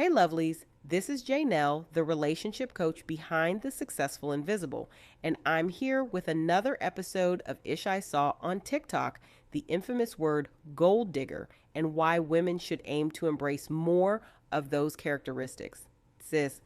Hey lovelies, this is Janelle, the relationship coach behind the Successful Invisible, and I'm here with another episode of Ish I Saw on TikTok, the infamous word gold digger, and why women should aim to embrace more of those characteristics. Sis,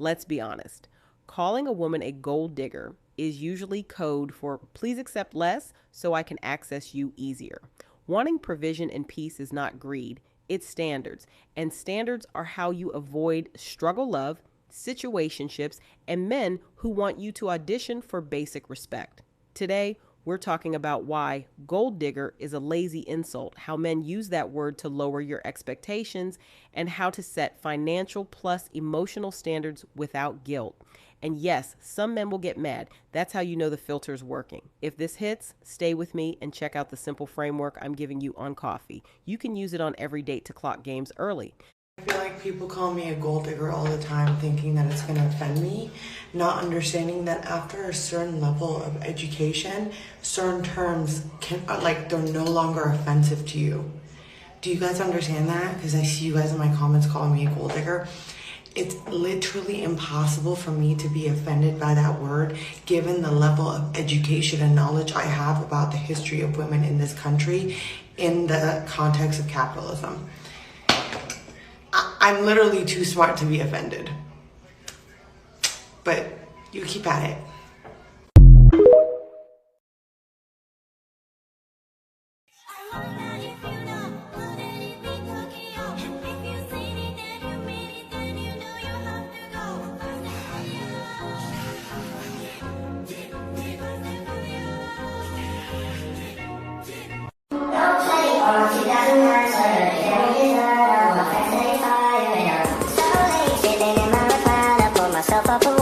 let's be honest. Calling a woman a gold digger is usually code for please accept less so I can access you easier. Wanting provision and peace is not greed, it's standards. And standards are how you avoid struggle love, situationships, and men who want you to audition for basic respect. Today, we're talking about why gold digger is a lazy insult, how men use that word to lower your expectations, and how to set financial plus emotional standards without guilt. And yes, some men will get mad. That's how you know the filter's working. If this hits, stay with me and check out the simple framework I'm giving you on coffee. You can use it on every date to clock games early. I feel like people call me a gold digger all the time, thinking that it's going to offend me, not understanding that after a certain level of education, certain terms they're no longer offensive to you. Do you guys understand that? Because I see you guys in my comments calling me a gold digger. It's literally impossible for me to be offended by that word, given the level of education and knowledge I have about the history of women in this country in the context of capitalism. I'm literally too smart to be offended. But you keep at it.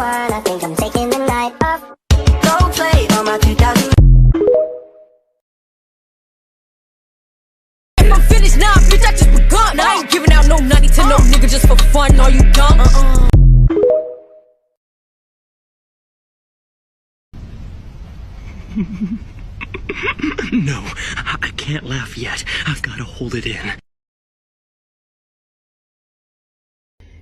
I think I'm taking the night off. Don't play on my 2000. If I'm finished now, bitch, I just begun. I ain't giving out no 90 to no nigga just for fun. Are you dumb? No, I can't laugh yet. I've got to hold it in.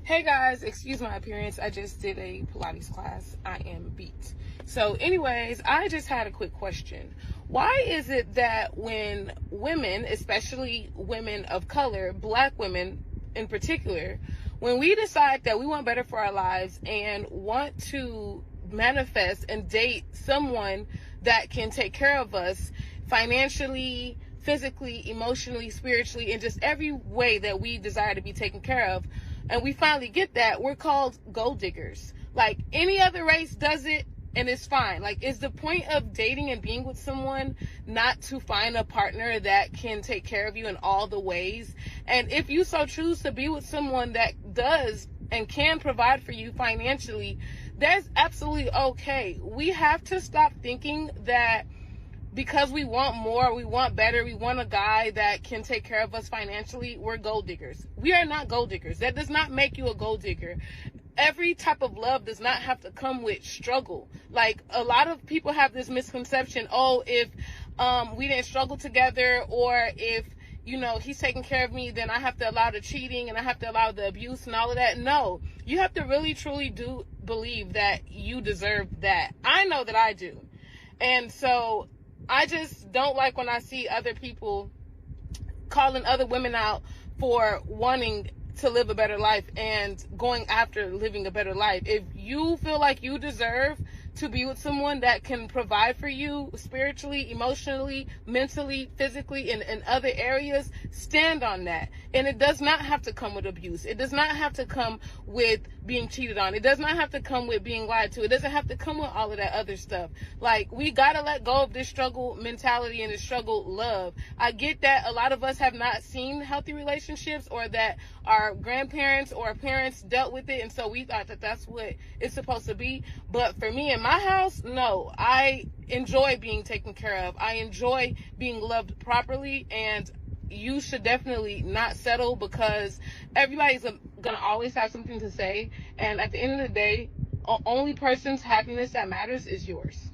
Hey guys, excuse my appearance. I just did a Pilates class. I am beat. So anyways, I just had a quick question. Why is it that when women, especially women of color, black women in particular, when we decide that we want better for our lives and want to manifest and date someone that can take care of us financially, physically, emotionally, spiritually, in just every way that we desire to be taken care of, and we finally get that, we're called gold diggers. Like any other race does it, and it's fine. Like, is the point of dating and being with someone not to find a partner that can take care of you in all the ways? And if you so choose to be with someone that does and can provide for you financially, that's absolutely okay. We have to stop thinking that because we want more, we want better, we want a guy that can take care of us financially, we're gold diggers. We are not gold diggers. That does not make you a gold digger. Every type of love does not have to come with struggle. Like, a lot of people have this misconception, oh, if we didn't struggle together, or if, you know, he's taking care of me, then I have to allow the cheating and I have to allow the abuse and all of that. No, you have to really, truly do believe that you deserve that. I know that I do. And so I just don't like when I see other people calling other women out for wanting to live a better life and going after living a better life. If you feel like you deserve to be with someone that can provide for you spiritually, emotionally, mentally, physically, in other areas, stand on that. And it does not have to come with abuse. It does not have to come with being cheated on. It does not have to come with being lied to. It doesn't have to come with all of that other stuff. Like, we gotta let go of this struggle mentality and this struggle love. I get that a lot of us have not seen healthy relationships, or that our grandparents or parents dealt with it, and so we thought that that's what it's supposed to be. But for me in my house, no. I enjoy being taken care of. I enjoy being loved properly, and you should definitely not settle, because everybody's gonna always have something to say, and at the end of the day, only person's happiness that matters is yours.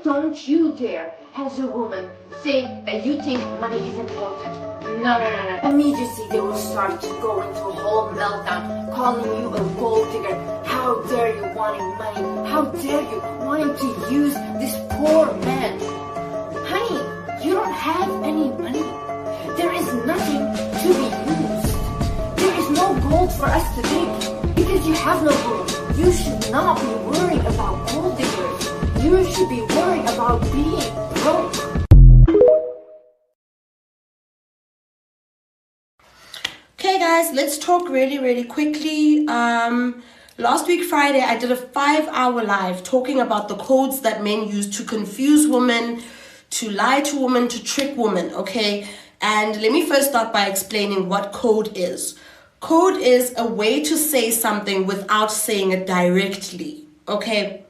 don't you dare, as a woman, say that you think money is important. No, no, no, no. Immediately they will start to go into a whole meltdown, calling you a gold digger. How dare you wanting money? How dare you wanting to use this poor man? Honey, you don't have any money. There is nothing to be used. There is no gold for us to dig because you have no gold. You should not be worried about gold diggers. You should be worried about being broke. Okay guys, let's talk really quickly. Last week Friday I did a 5-hour live talking about the codes that men use to confuse women, to lie to women, to trick women, okay? And let me first start by explaining what code is. Code is a way to say something without saying it directly, okay?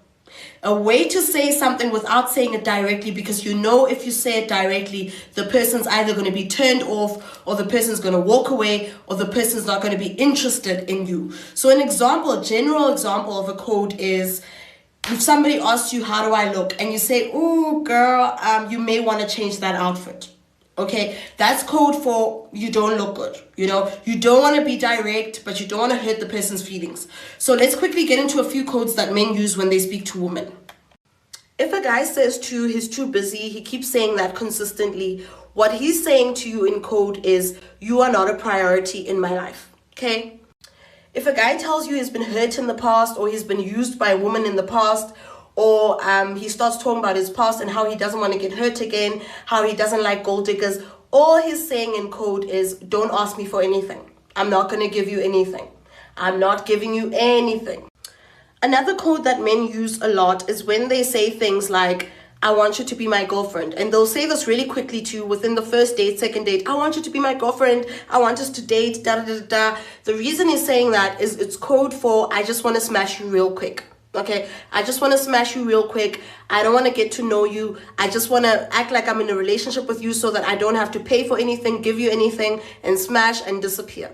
A way to say something without saying it directly, because you know if you say it directly, the person's either going to be turned off, or the person's going to walk away, or the person's not going to be interested in you. So an example, a general example of a code is, if somebody asks you, how do I look? And you say, oh girl, you may want to change that outfit. Okay, that's code for you don't look good. You know, you don't want to be direct, but you don't want to hurt the person's feelings. So let's quickly get into a few codes that men use when they speak to women. If a guy says to you he's too busy, he keeps saying that consistently, what he's saying to you in code is, you are not a priority in my life. Okay? If a guy tells you he's been hurt in the past, or he's been used by a woman in the past, or he starts talking about his past and how he doesn't want to get hurt again, how he doesn't like gold diggers, all he's saying in code is, don't ask me for anything. I'm not going to give you anything. I'm not giving you anything. Another code that men use a lot is when they say things like, I want you to be my girlfriend. And they'll say this really quickly to you within the first date, second date. I want you to be my girlfriend. I want us to date, da da da da. The reason he's saying that is it's code for, I just want to smash you real quick. Okay, I just want to smash you real quick. I don't want to get to know you. I just want to act like I'm in a relationship with you so that I don't have to pay for anything, give you anything, and smash and disappear.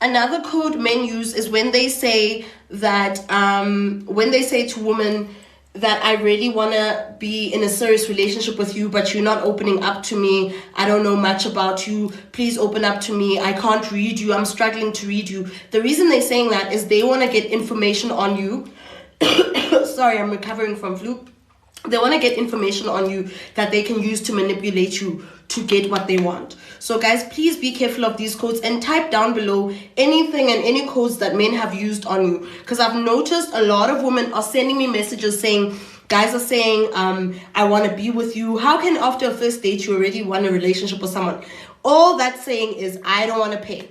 Another code men use is when they say that, when they say to women that I really want to be in a serious relationship with you, but you're not opening up to me. I don't know much about you. Please open up to me. I can't read you. I'm struggling to read you. The reason they're saying that is they want to get information on you. Sorry, I'm recovering from flu. They want to get information on you that they can use to manipulate you to get what they want. So guys, please be careful of these codes and type down below anything and any codes that men have used on you. Because I've noticed a lot of women are sending me messages saying, guys are saying, I want to be with you. How can after a first date you already want a relationship with someone? All that's saying is, I don't want to pay.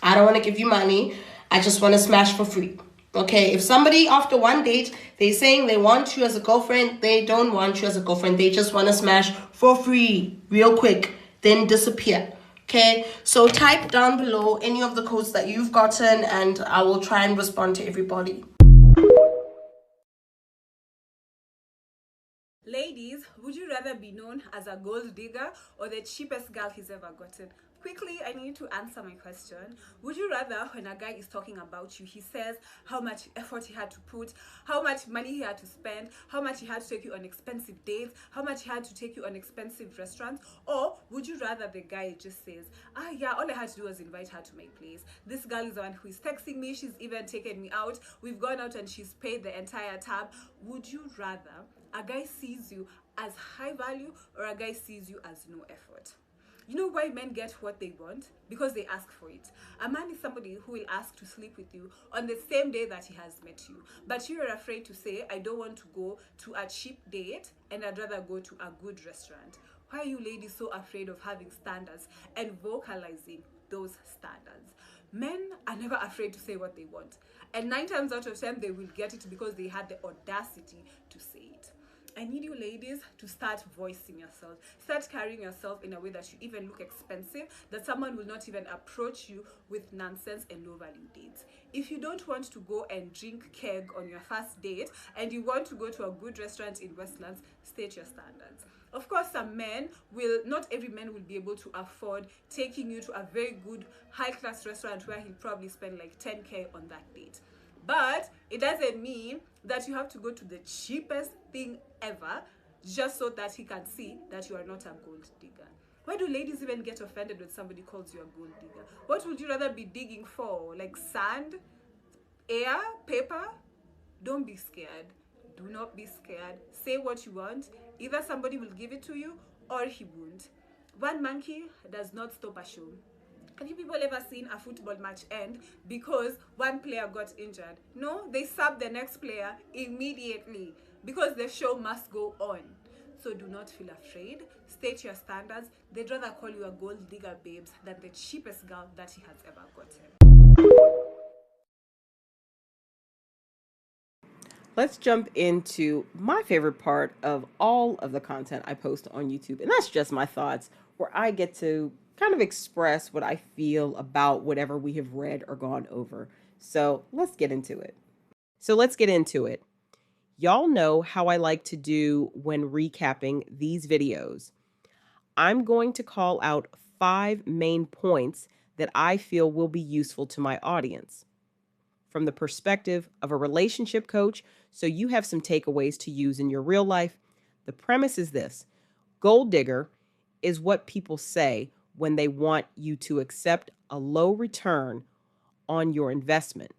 I don't want to give you money. I just want to smash for free. Okay, if somebody after one date, they're saying they want you as a girlfriend, they don't want you as a girlfriend. They just want to smash for free, real quick, then disappear. Okay, so type down below any of the codes that you've gotten and I will try and respond to everybody. Ladies, would you rather be known as a gold digger or the cheapest girl he's ever gotten? Quickly, I need to answer my question. Would you rather, when a guy is talking about you, he says how much effort he had to put, how much money he had to spend, how much he had to take you on expensive dates, how much he had to take you on expensive restaurants? Or would you rather the guy just says, yeah, all I had to do was invite her to my place. This girl is the one who is texting me. She's even taken me out. We've gone out and she's paid the entire tab. Would you rather a guy sees you as high value or a guy sees you as no effort? You know why men get what they want? Because they ask for it. A man is somebody who will ask to sleep with you on the same day that he has met you. But you are afraid to say, I don't want to go to a cheap date and I'd rather go to a good restaurant. Why are you ladies so afraid of having standards and vocalizing those standards? Men are never afraid to say what they want. And 9 times out of 10, they will get it because they had the audacity to say it. I need you ladies to start voicing yourself. Start carrying yourself in a way that you even look expensive, that someone will not even approach you with nonsense and low-value dates. If you don't want to go and drink keg on your first date and you want to go to a good restaurant in Westlands, state your standards. Of course, not every man will be able to afford taking you to a very good high-class restaurant where he'll probably spend like 10K on that date. But It doesn't mean that you have to go to the cheapest thing ever just so that he can see that you are not a gold digger. Why do ladies even get offended when somebody calls you a gold digger? What would you rather be digging for? Like sand, air, paper? Don't be scared. Do not be scared. Say what you want. Either somebody will give it to you or he won't. One monkey does not stop a show. Have you people ever seen a football match end because one player got injured? No, they sub the next player immediately because the show must go on. So do not feel afraid. State your standards. They'd rather call you a gold digger, babes, than the cheapest girl that he has ever gotten. Let's jump into my favorite part of all of the content I post on YouTube, and that's just my thoughts, where I get to kind of express what I feel about whatever we have read or gone over. So let's get into it. Y'all know how I like to do when recapping these videos. I'm going to call out 5 main points that I feel will be useful to my audience from the perspective of a relationship coach, so you have some takeaways to use in your real life. The premise is this: gold digger is what people say when they want you to accept a low return on your investment.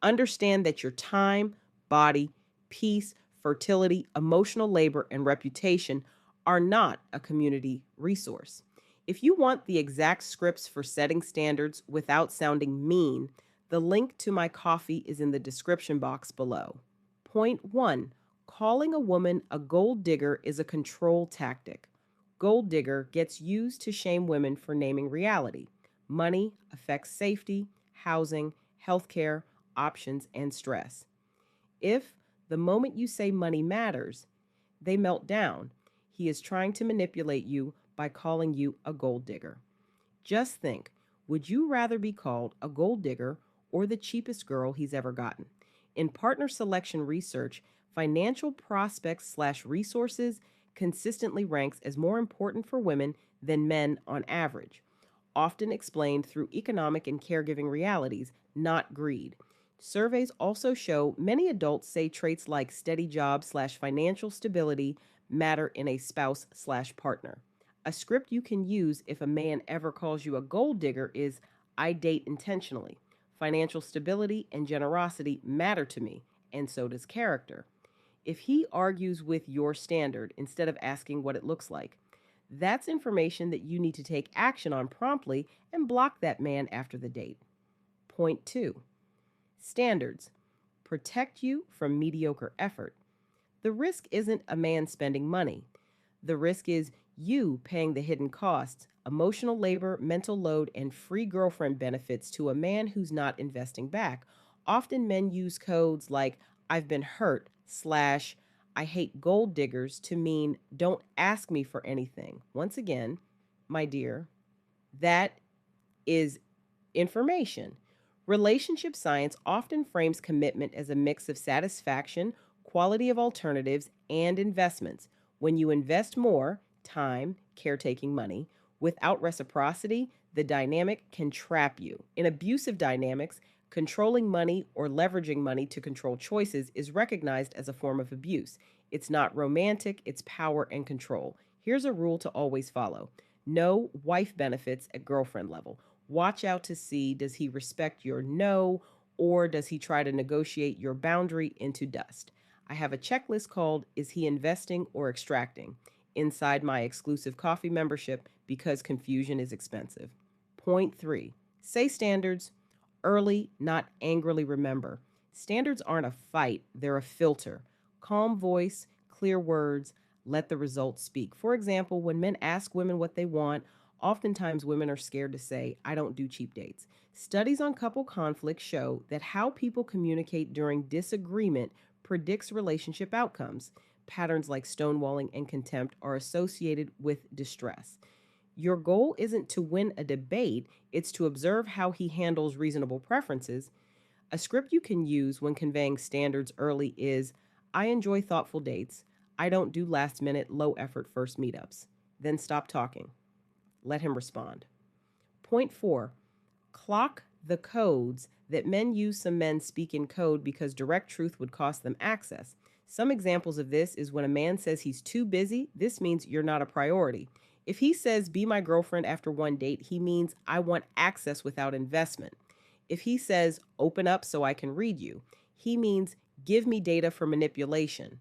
Understand that your time, body, peace, fertility, emotional labor, and reputation are not a community resource. If you want the exact scripts for setting standards without sounding mean, the link to my coffee is in the description box below. Point 1. Calling a woman a gold digger is a control tactic. Gold digger gets used to shame women for naming reality. Money affects safety, housing, healthcare, options, and stress. If the moment you say money matters, they melt down. He is trying to manipulate you by calling you a gold digger. Just think, would you rather be called a gold digger or the cheapest girl he's ever gotten? In partner selection research, financial prospects/resources consistently ranks as more important for women than men on average, often explained through economic and caregiving realities, not greed. Surveys also show many adults say traits like steady job/financial stability matter in a spouse/partner. A script you can use if a man ever calls you a gold digger is, I date intentionally. Financial stability and generosity matter to me, and so does character. If he argues with your standard instead of asking what it looks like, that's information that you need to take action on promptly and block that man after the date. Point 2. Standards protect you from mediocre effort. The risk isn't a man spending money. The risk is you paying the hidden costs, emotional labor, mental load, and free girlfriend benefits to a man who's not investing back. Often men use codes like I've been hurt / I hate gold diggers to mean don't ask me for anything. Once again, my dear, that is information. Relationship science often frames commitment as a mix of satisfaction, quality of alternatives, and investments. When you invest more, time, caretaking money, without reciprocity, the dynamic can trap you. In abusive dynamics, controlling money or leveraging money to control choices is recognized as a form of abuse. It's not romantic, it's power and control. Here's a rule to always follow: no wife benefits at girlfriend level. Watch out to see, does he respect your no, or does he try to negotiate your boundary into dust? I have a checklist called Is He Investing or Extracting? Inside my exclusive coffee membership because confusion is expensive. Point 3. Say standards early, not angrily. Remember, standards aren't a fight, they're a filter. Calm voice, clear words, let the results speak. For example, when men ask women what they want, oftentimes women are scared to say, I don't do cheap dates. Studies on couple conflict show that how people communicate during disagreement predicts relationship outcomes. Patterns like stonewalling and contempt are associated with distress. Your goal isn't to win a debate, it's to observe how he handles reasonable preferences. A script you can use when conveying standards early is, I enjoy thoughtful dates. I don't do last minute, low effort first meetups. Then stop talking. Let him respond. Point 4. Clock the codes That men use some men speak in code because direct truth would cost them access. Some examples of this is when a man says he's too busy, this means you're not a priority. If he says, be my girlfriend after one date, he means I want access without investment. If he says, open up so I can read you, he means give me data for manipulation.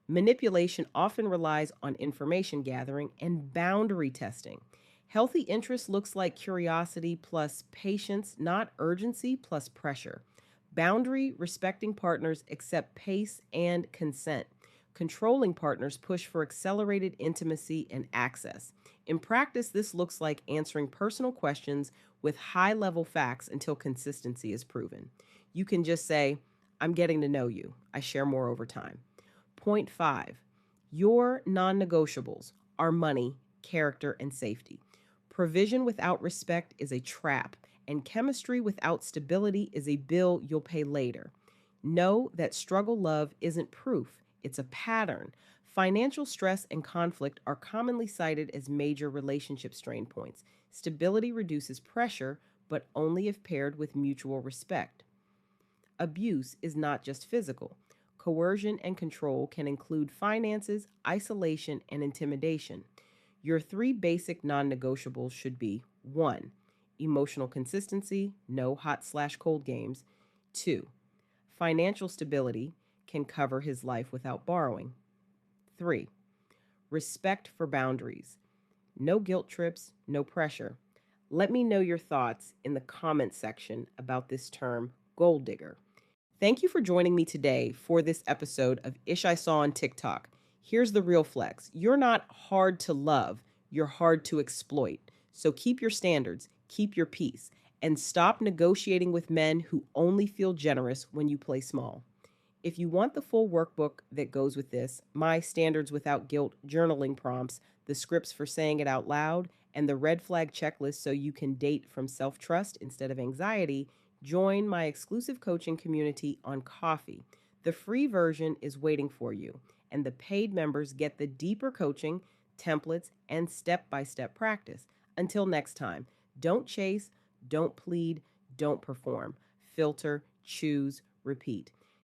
Manipulation often relies on information gathering and boundary testing. Healthy interest looks like curiosity plus patience, not urgency plus pressure. Boundary respecting partners accept pace and consent. Controlling partners push for accelerated intimacy and access. In practice, this looks like answering personal questions with high level facts until consistency is proven. You can just say, I'm getting to know you. I share more over time. Point 5. Your non negotiables are money, character, and safety. Provision without respect is a trap, and chemistry without stability is a bill you'll pay later. Know that struggle love isn't proof, it's a pattern. Financial stress and conflict are commonly cited as major relationship strain points. Stability reduces pressure, but only if paired with mutual respect. Abuse is not just physical. Coercion and control can include finances, isolation, and intimidation. Your 3 basic non negotiables should be 1. Emotional consistency, no hot/cold games. 2. Financial stability, can cover his life without borrowing. 3. Respect for boundaries. No guilt trips, no pressure. Let me know your thoughts in the comments section about this term, gold digger. Thank you for joining me today for this episode of Ish I Saw on TikTok. Here's the real flex. You're not hard to love, you're hard to exploit. So keep your standards, keep your peace, and stop negotiating with men who only feel generous when you play small. If you want the full workbook that goes with this, my standards without guilt journaling prompts, the scripts for saying it out loud, and the red flag checklist so you can date from self-trust instead of anxiety, join my exclusive coaching community on Coffee. The free version is waiting for you, and the paid members get the deeper coaching, templates, and step-by-step practice. Until next time, don't chase, don't plead, don't perform. Filter, choose, repeat.